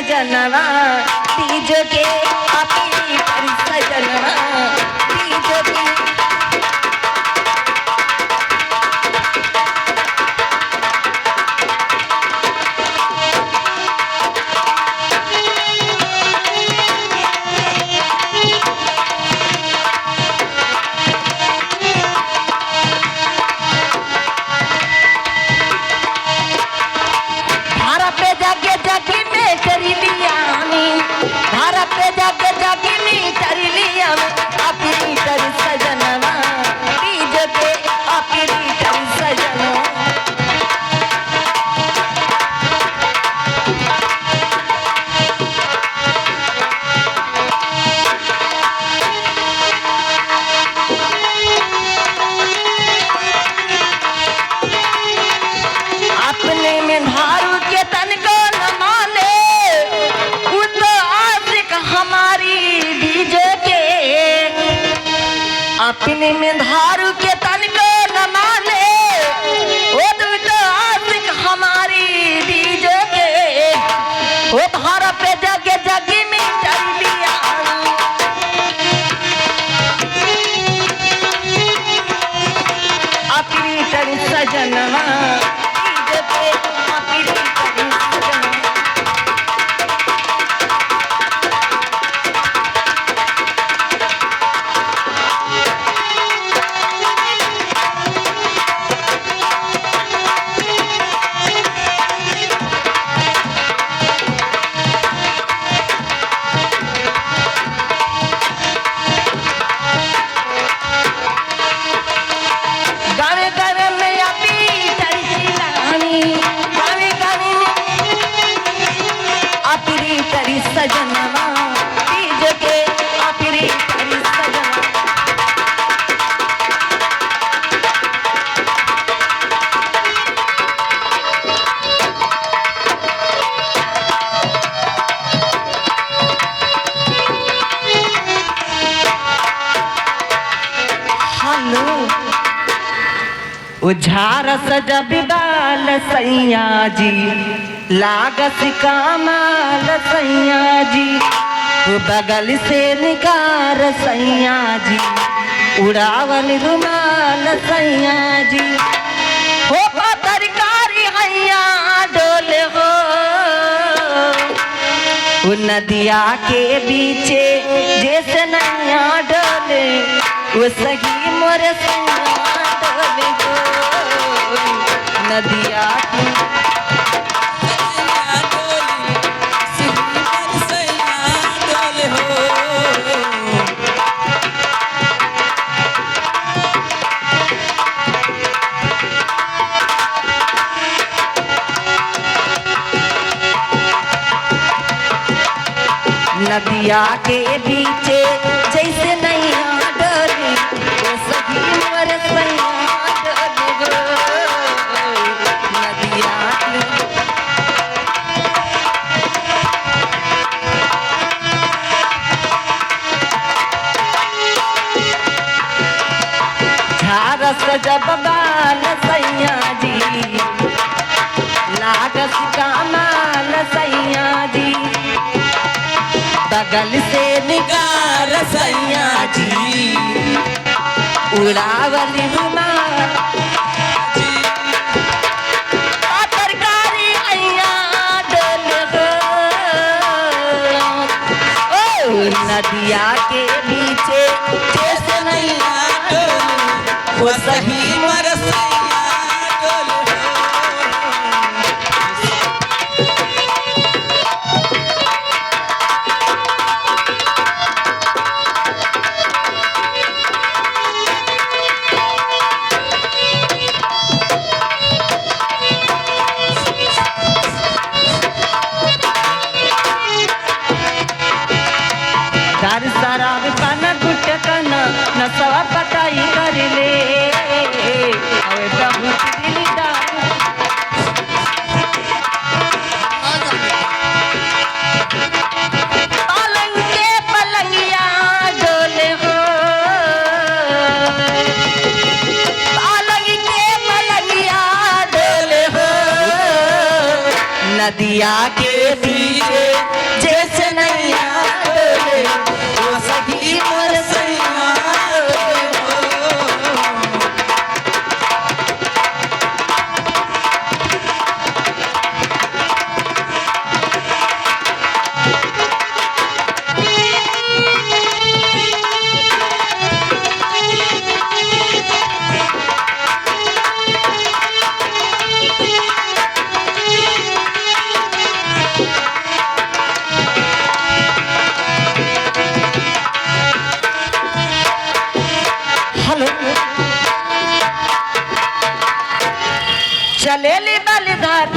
सजनवा तीज के अपनी कर सजनवा तीज के अपने में धारू के तन को न माने वो तो आशिक हमारी बीज के वो धारा पे जगे जगी में चल लिया अपनी तन सजनवा बीज पे अपनी तन सजनवा सजनवा तीज के अपनी करी सजनवा हलो उझार सजब बाल सैया जी लागस कमाल सैया जी वो बगल से निकार सैया जी उड़ावल रुमाल सैया जी हो तरकारी हैया डोल हो वो नदिया के बीचे जैसे नैया डोले वो सही मोरे सैया डोले हो नदिया की नदिया के बीचे जैसे नैया डोले वो सभी मोर सैया डोले नदिया झारस जब बाल सैया जी लागस कमाल सैया जी बगल से निगार सैया जी उड़ावल रुमाल तरकारी हैया डोल हो नदिया के बीचे जैसे नैया डोल वो सही मर सैया डोल शराब पाना गुटकना नसवा पटाई कर ले अवे बहुत दिलदार पलंग के पलंगिया डोले हो पलंग के पलंगिया डोले हो नदिया के बीच ले ली बलिदार